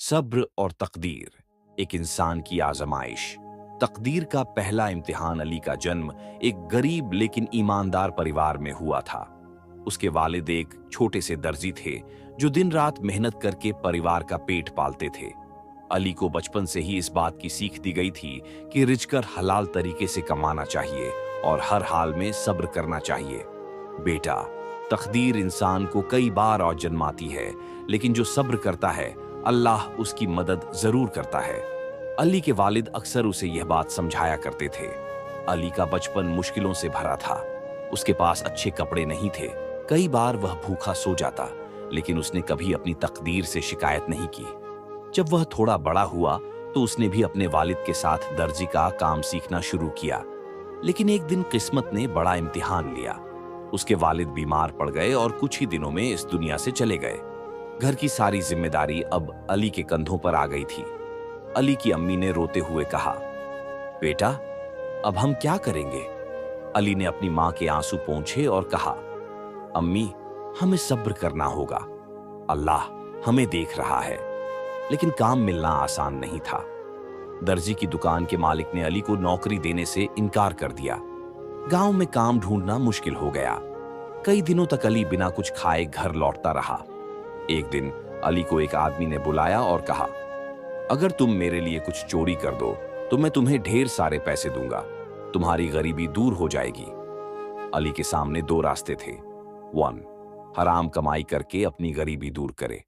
सब्र और तकदीर, एक इंसान की आजमाइश। तकदीर का पहला इम्तिहान अली का जन्म एक गरीब लेकिन ईमानदार परिवार में हुआ था। उसके वालिद एक छोटे से दर्जी थे जो दिन रात मेहनत करके परिवार का पेट पालते थे। अली को बचपन से ही इस बात की सीख दी गई थी कि रिझकर हलाल तरीके से कमाना चाहिए और हर हाल में सब्र करना चाहिए। बेटा, तकदीर इंसान को कई बार और जन्माती है, लेकिन जो सब्र करता है अल्लाह उसकी मदद जरूर करता है। अली के वालिद अक्सर उसे यह बात समझाया करते थे। अली का बचपन मुश्किलों से भरा था। उसके पास अच्छे कपड़े नहीं थे। कई बार वह भूखा सो जाता, लेकिन उसने कभी अपनी तकदीर से शिकायत नहीं की। जब वह थोड़ा बड़ा हुआ तो उसने भी अपने वालिद के साथ दर्जी का काम सीखना शुरू किया। लेकिन एक दिन किस्मत ने बड़ा इम्तिहान लिया। उसके वालिद बीमार पड़ गए और कुछ ही दिनों में इस दुनिया से चले गए। घर की सारी जिम्मेदारी अब अली के कंधों पर आ गई थी। अली की अम्मी ने रोते हुए कहा, बेटा, अब हम क्या करेंगे? अली ने अपनी मां के आंसू पोंछे और कहा, अम्मी, हमें सब्र करना होगा। अल्लाह हमें देख रहा है। लेकिन काम मिलना आसान नहीं था। दर्जी की दुकान के मालिक ने अली को नौकरी देने से इनकार कर दिया। गांव में काम ढूंढना मुश्किल हो गया। कई दिनों तक अली बिना कुछ खाए घर लौटता रहा। एक दिन अली को एक आदमी ने बुलाया और कहा, अगर तुम मेरे लिए कुछ चोरी कर दो तो मैं तुम्हें ढेर सारे पैसे दूंगा। तुम्हारी गरीबी दूर हो जाएगी। अली के सामने दो रास्ते थे। 1, हराम कमाई करके अपनी गरीबी दूर करे।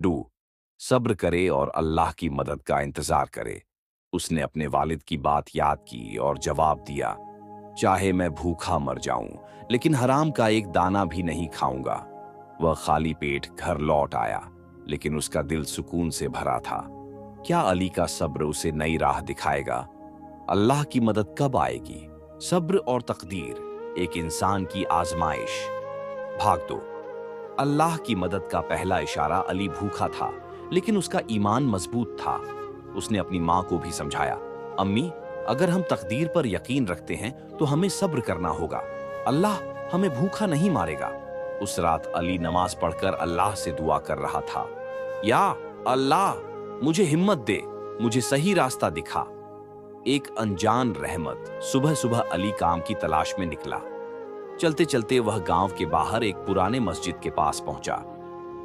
2, सब्र करे और अल्लाह की मदद का इंतजार करे। उसने अपने वालिद की बात याद की और जवाब दिया, चाहे मैं भूखा मर जाऊं, लेकिन हराम का एक दाना भी नहीं खाऊंगा। वह खाली पेट घर लौट आया, लेकिन उसका दिल सुकून से भरा था। क्या अली का सब्र उसे नई राह दिखाएगा? अल्लाह की मदद कब आएगी? सब्र और तकदीर, एक इंसान की आजमाइश। भाग दो। अल्लाह की मदद का पहला इशारा अली भूखा था, लेकिन उसका ईमान मजबूत था। उसने अपनी मां को भी समझाया, अम्मी, अगर हम तकदीर पर यकीन रखते हैं तो हमें सब्र करना होगा। अल्लाह हमें भूखा नहीं मारेगा। उस रात अली नमाज पढ़कर अल्लाह से दुआ कर रहा था, या अल्लाह, मुझे हिम्मत दे, मुझे सही रास्ता दिखा। एक अनजान रहमत। सुबह सुबह अली काम की तलाश में निकला। चलते चलते वह गांव के बाहर एक पुराने मस्जिद के पास पहुंचा।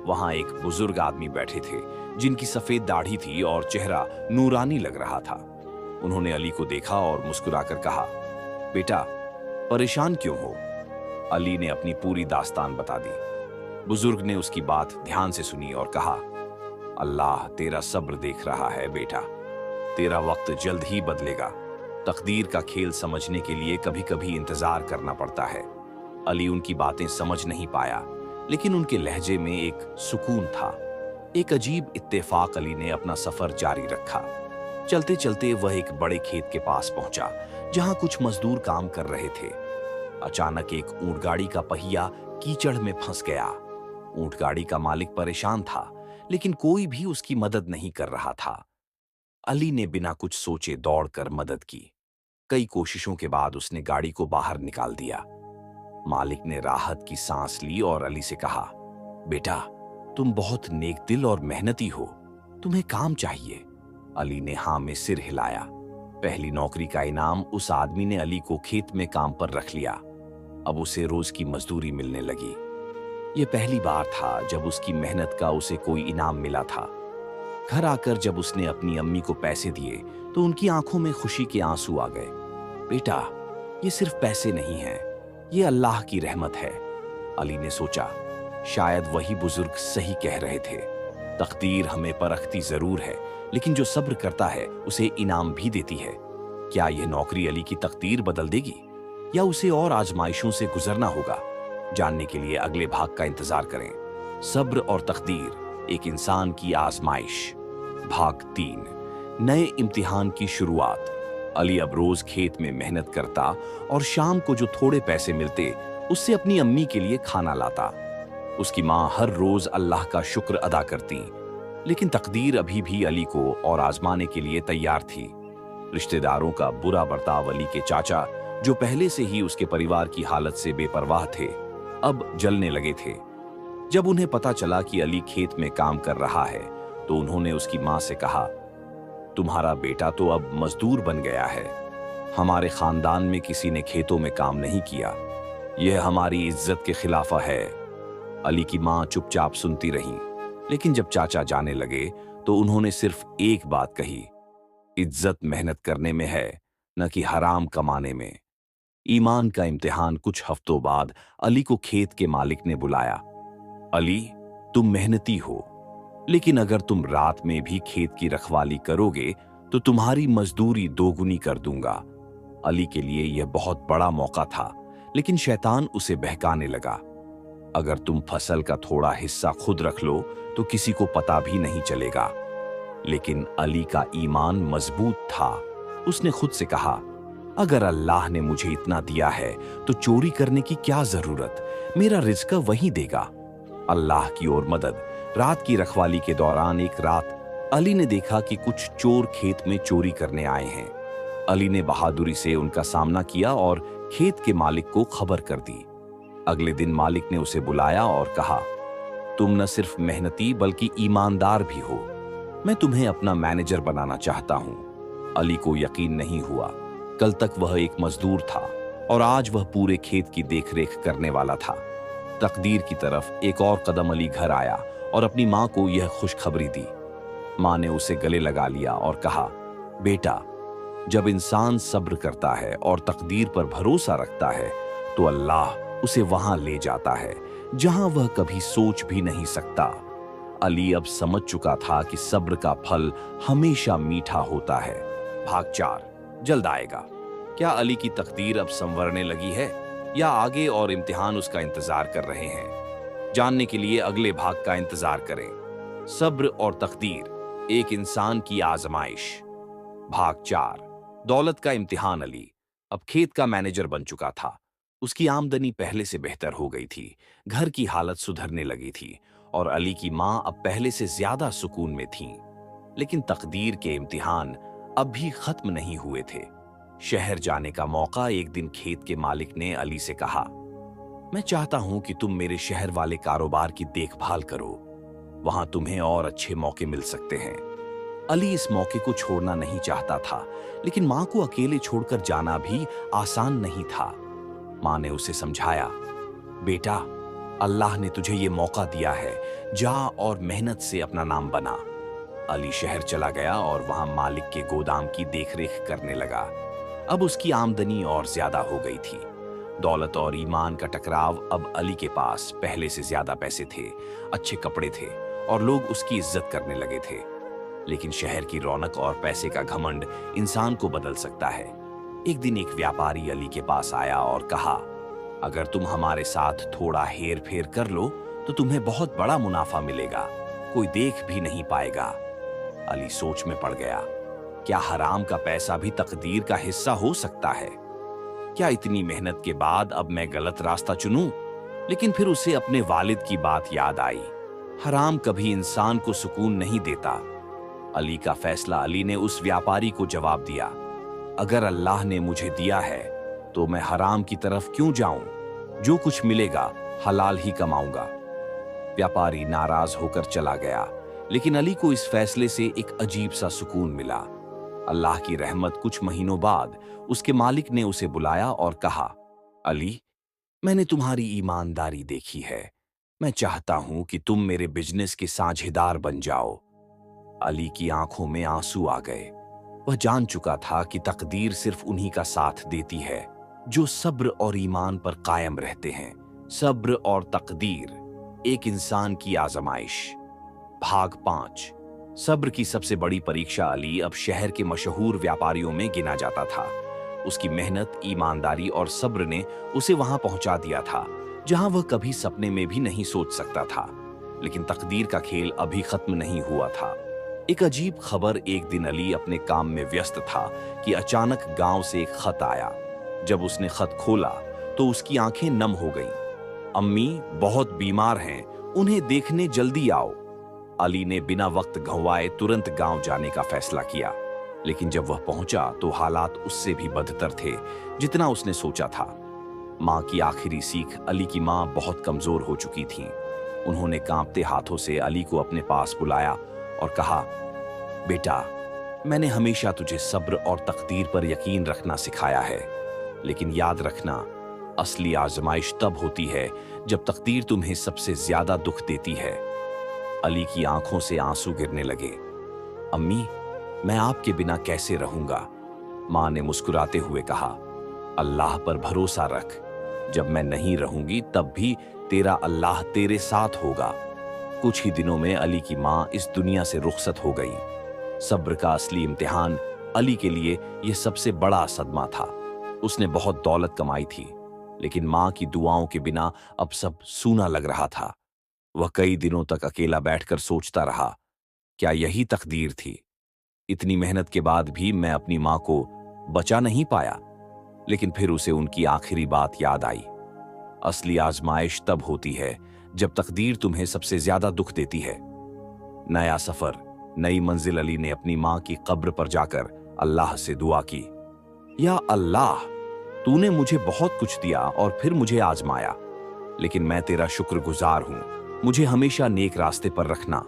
वहां एक बुजुर्ग आदमी बैठे थे, जिनकी सफेद दाढ़ी थी और चेहरा नूरानी लग रहा था। उन्होंने अली को देखा और मुस्कुराकर कहा, बेटा, परेशान क्यों हो? अली ने अपनी पूरी दास्तान बता दी। बुजुर्ग ने उसकी बात ध्यान से सुनी और कहा, अल्लाह तेरा सब्र देख रहा है बेटा। तेरा वक्त जल्द ही बदलेगा। तकदीर का खेल समझने के लिए कभी कभी इंतजार करना पड़ता है। अली उनकी बातें समझ नहीं पाया, लेकिन उनके लहजे में एक सुकून था। एक अजीब इत्तेफाक अली ने अपना सफर जारी रखा। चलते चलते वह एक बड़े खेत के पास पहुंचा, जहां कुछ मजदूर काम कर रहे थे। अचानक एक ऊंटगाड़ी का पहिया कीचड़ में फंस गया। ऊंटगाड़ी का मालिक परेशान था, लेकिन कोई भी उसकी मदद नहीं कर रहा था। अली ने बिना कुछ सोचे दौड़कर मदद की। कई कोशिशों के बाद उसने गाड़ी को बाहर निकाल दिया। मालिक ने राहत की सांस ली और अली से कहा, बेटा, तुम बहुत नेक दिल और मेहनती हो, तुम्हें काम चाहिए। अली ने हाँ में सिर हिलाया। पहली नौकरी का इनाम उस आदमी ने अली को खेत में काम पर रख लिया। अब उसे रोज की मजदूरी मिलने लगी। यह पहली बार था जब उसकी मेहनत का उसे कोई इनाम मिला था। घर आकर जब उसने अपनी अम्मी को पैसे दिए तो उनकी आंखों में खुशी के आंसू आ गए। बेटा, ये सिर्फ पैसे नहीं हैं, ये अल्लाह की रहमत है। अली ने सोचा, शायद वही बुजुर्ग सही कह रहे थे। तकदीर हमें परखती जरूर है, लेकिन जो सब्र करता है उसे इनाम भी देती है। क्या यह नौकरी अली की तकदीर बदल देगी, या उसे और आजमाइशों से गुजरना होगा? जानने के लिए अगले भाग का इंतजार करें। सब्र और तकदीर, एक इंसान की आजमाइश, भाग 3, नए इम्तिहान की शुरुआत। अली अब रोज खेत में मेहनत करता और शाम को जो थोड़े पैसे मिलते उससे अपनी अम्मी के लिए खाना लाता। उसकी माँ हर रोज अल्लाह का शुक्र अदा करती, लेकिन तकदीर अभी भी अली को और आजमाने के लिए तैयार थी। रिश्तेदारों का बुरा बर्ताव, अली के चाचा जो पहले से ही उसके परिवार की हालत से बेपरवाह थे, अब जलने लगे थे। जब उन्हें पता चला कि अली खेत में काम कर रहा है तो उन्होंने उसकी माँ से कहा, तुम्हारा बेटा तो अब मजदूर बन गया है। हमारे खानदान में किसी ने खेतों में काम नहीं किया। यह हमारी इज्जत के खिलाफा है। अली की माँ चुपचाप सुनती रही, लेकिन जब चाचा जाने लगे तो उन्होंने सिर्फ एक बात कही, इज्जत मेहनत करने में है, न कि हराम कमाने में। ईमान का इम्तिहान कुछ हफ्तों बाद अली को खेत के मालिक ने बुलाया। अली, तुम मेहनती हो, लेकिन अगर तुम रात में भी खेत की रखवाली करोगे तो तुम्हारी मजदूरी दोगुनी कर दूंगा। अली के लिए यह बहुत बड़ा मौका था, लेकिन शैतान उसे बहकाने लगा। अगर तुम फसल का थोड़ा हिस्सा खुद रख लो तो किसी को पता भी नहीं चलेगा। लेकिन अली का ईमान मजबूत था। उसने खुद से कहा, अगर अल्लाह ने मुझे इतना दिया है तो चोरी करने की क्या जरूरत, मेरा रिज़्क वही देगा। अल्लाह की ओर मदद। रात की रखवाली के दौरान एक रात अली ने देखा कि कुछ चोर खेत में चोरी करने आए हैं। अली ने बहादुरी से उनका सामना किया और खेत के मालिक को खबर कर दी। अगले दिन मालिक ने उसे बुलाया और कहा, तुम न सिर्फ मेहनती बल्कि ईमानदार भी हो। मैं तुम्हें अपना मैनेजर बनाना चाहता हूं। अली को यकीन नहीं हुआ। कल तक वह एक मजदूर था और आज वह पूरे खेत की देखरेख करने वाला था। तकदीर की तरफ एक और कदम अली घर आया और अपनी माँ को यह खुशखबरी दी। माँ ने उसे गले लगा लिया और कहा, बेटा, जब इंसान सब्र करता है और तकदीर पर भरोसा रखता है तो अल्लाह उसे वहां ले जाता है जहां वह कभी सोच भी नहीं सकता। अली अब समझ चुका था कि सब्र का फल हमेशा मीठा होता है। भाग 4 जल्द आएगा। क्या अली की तकदीर अब संवरने लगी है या आगे और इम्तिहान उसका इंतजार कर रहे हैं? जानने के लिए अगले भाग का इंतजार करें। सब्र और तकदीर, एक इंसान की आजमाइश। भाग 4 दौलत का इम्तिहान। अली अब खेत का मैनेजर बन चुका था। उसकी आमदनी पहले से बेहतर हो गई थी, घर की हालत सुधरने लगी थी और अली की माँ अब पहले से ज्यादा सुकून में थीं। लेकिन तकदीर के इम्तिहान अब भी खत्म नहीं हुए थे। शहर जाने का मौका। एक दिन खेत के मालिक ने अली से कहा, मैं चाहता हूं कि तुम मेरे शहर वाले कारोबार की देखभाल करो। वहां तुम्हें और अच्छे मौके मिल सकते हैं। अली इस मौके को छोड़ना नहीं चाहता था, लेकिन मां को अकेले छोड़कर जाना भी आसान नहीं था। मां ने उसे समझाया, बेटा, अल्लाह ने तुझे ये मौका दिया है, जा और मेहनत से अपना नाम बना। अली शहर चला गया और वहां मालिक के गोदाम की देखरेख करने लगा। अब उसकी आमदनी और ज्यादा हो गई थी। दौलत और ईमान का टकराव। अब अली के पास पहले से ज्यादा पैसे थे, अच्छे कपड़े थे और लोग उसकी इज्जत करने लगे थे। लेकिन शहर की रौनक और पैसे का घमंड इंसान को बदल सकता है। एक दिन एक व्यापारी अली के पास आया और कहा, अगर तुम हमारे साथ थोड़ा हेर फेर कर लो तो तुम्हें बहुत बड़ा मुनाफा मिलेगा, कोई देख भी नहीं पाएगा। अली सोच में पड़ गया, क्या हराम का पैसा भी तकदीर का हिस्सा हो सकता है? क्या इतनी मेहनत के बाद अब मैं गलत रास्ता चुनूं? लेकिन फिर उसे अपने वालिद की बात याद आई, हराम कभी इंसान को सुकून नहीं देता। अली का फैसला। अली ने उस व्यापारी को जवाब दिया, अगर अल्लाह ने मुझे दिया है तो मैं हराम की तरफ क्यों जाऊं? जो कुछ मिलेगा हलाल ही कमाऊंगा। व्यापारी नाराज होकर चला गया, लेकिन अली को इस फैसले से एक अजीब सा सुकून मिला। अल्लाह की रहमत। कुछ महीनों बाद उसके मालिक ने उसे बुलाया और कहा, अली, मैंने तुम्हारी ईमानदारी देखी है। मैं चाहता हूं कि तुम मेरे बिजनेस के साझेदार बन जाओ। अली की आंखों में आंसू आ गए। वह जान चुका था कि तकदीर सिर्फ उन्हीं का साथ देती है जो सब्र और ईमान पर कायम रहते हैं। सब्र और तकदीर, एक इंसान की आजमाइश। भाग 5 सब्र की सबसे बड़ी परीक्षा। अली अब शहर के मशहूर व्यापारियों में गिना जाता था। उसकी मेहनत, ईमानदारी और सब्र ने उसे वहां पहुंचा दिया था जहां वह कभी सपने में भी नहीं सोच सकता था। लेकिन तकदीर का खेल अभी खत्म नहीं हुआ था। एक अजीब खबर। एक दिन अली अपने काम में व्यस्त था कि अचानक गांव से एक खत आया। जब उसने खत खोला तो उसकी आंखें नम हो गईं। अम्मी बहुत बीमार हैं, उन्हें देखने जल्दी आओ। अली ने बिना वक्त गंवाए तुरंत गांव जाने का फैसला किया। लेकिन जब वह पहुंचा तो हालात उससे भी बदतर थे जितना उसने सोचा था। मां की आखिरी सीख। अली की मां बहुत कमजोर हो चुकी थी। उन्होंने कांपते हाथों से अली को अपने पास बुलाया और कहा, बेटा, मैंने हमेशा तुझे सब्र और तकदीर पर यकीन रखना सिखाया है, लेकिन याद रखना, असली आजमाइश तब होती है जब तकदीर तुम्हें सबसे ज्यादा दुख देती है। अली की आंखों से आंसू गिरने लगे। अम्मी, मैं आपके बिना कैसे रहूंगा? मां ने मुस्कुराते हुए कहा, अल्लाह पर भरोसा रख, जब मैं नहीं रहूंगी तब भी तेरा अल्लाह तेरे साथ होगा। कुछ ही दिनों में अली की मां इस दुनिया से रुखसत हो गई। सब्र का असली इम्तिहान अली के लिए यह सबसे बड़ा सदमा था। उसने बहुत दौलत कमाई थी, लेकिन मां की दुआओं के बिना अब सब सूना लग रहा था। वह कई दिनों तक अकेला बैठकर सोचता रहा, क्या यही तकदीर थी? इतनी मेहनत के बाद भी मैं अपनी मां को बचा नहीं पाया। लेकिन फिर उसे उनकी आखिरी बात याद आई। असली आजमाइश तब होती है जब तकदीर तुम्हें सबसे ज्यादा दुख देती है। नया सफर, नई मंजिल। अली ने अपनी मां की कब्र पर जाकर अल्लाह से दुआ की, या अल्लाह, तूने मुझे बहुत कुछ दिया और फिर मुझे आजमाया, लेकिन मैं तेरा शुक्रगुजार हूं। मुझे हमेशा नेक रास्ते पर रखना।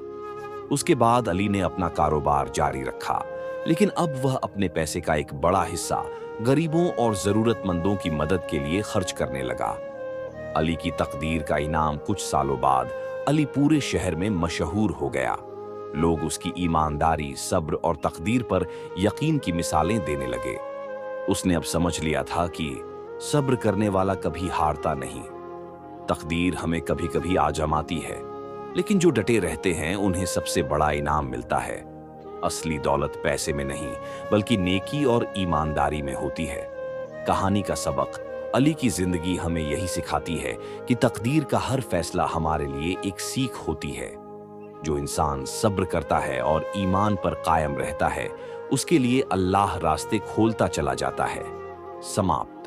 उसके बाद अली ने अपना कारोबार जारी रखा, लेकिन अब वह अपने पैसे का एक बड़ा हिस्सा गरीबों और जरूरतमंदों की मदद के लिए खर्च करने लगा। अली की तकदीर का इनाम कुछ सालों बाद अली पूरे शहर में मशहूर हो गया। लोग उसकी ईमानदारी, सब्र और तकदीर पर यकीन की मिसालें देने लगे। उसने अब समझ लिया था कि सब्र करने वाला कभी हारता नहीं। तकदीर हमें कभी कभी आजमाती है, लेकिन जो डटे रहते हैं उन्हें सबसे बड़ा इनाम मिलता है। असली दौलत पैसे में नहीं, बल्कि नेकी और ईमानदारी में होती है। कहानी का सबक, अली की जिंदगी हमें यही सिखाती है कि तकदीर का हर फैसला हमारे लिए एक सीख होती है। जो इंसान सब्र करता है और ईमान पर कायम रहता है, उसके लिए अल्लाह रास्ते खोलता चला जाता है। समाप्त।